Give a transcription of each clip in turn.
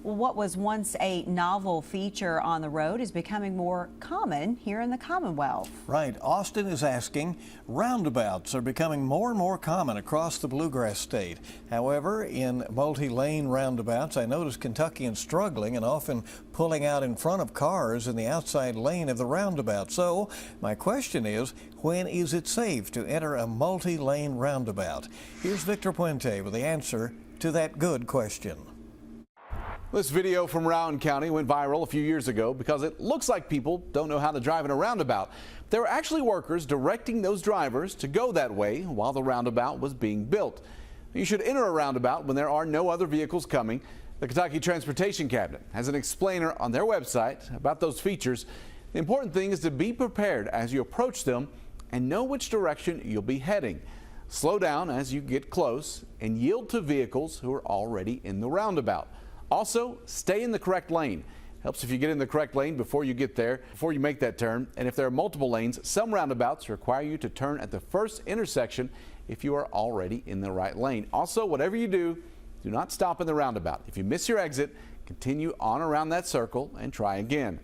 Well, what was once a novel feature on the road is becoming more common here in the Commonwealth. Right. Austin is asking, roundabouts are becoming more and more common across the Bluegrass State. However, in multi-lane roundabouts, I notice Kentuckians struggling and often pulling out in front of cars in the outside lane of the roundabout. So my question is, when is it safe to enter a multi-lane roundabout? Here's Victor Puente with the answer to that good question. This video from Rowan County went viral a few years ago because it looks like people don't know how to drive in a roundabout. There were actually workers directing those drivers to go that way while the roundabout was being built. You should enter a roundabout when there are no other vehicles coming. The Kentucky Transportation Cabinet has an explainer on their website about those features. The important thing is to be prepared as you approach them and know which direction you'll be heading. Slow down as you get close and yield to vehicles who are already in the roundabout. Also, stay in the correct lane. Helps if you get in the correct lane before you get there, before you make that turn. And if there are multiple lanes, some roundabouts require you to turn at the first intersection if you are already in the right lane. Also, whatever you do, do not stop in the roundabout. If you miss your exit, continue on around that circle and try again.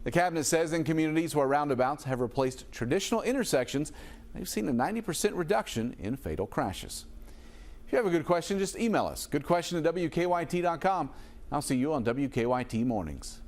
The cabinet says in communities where roundabouts have replaced traditional intersections, they've seen a 90% reduction in fatal crashes. If you have a good question, just email us. Goodquestion@wkyt.com. I'll see you on WKYT Mornings.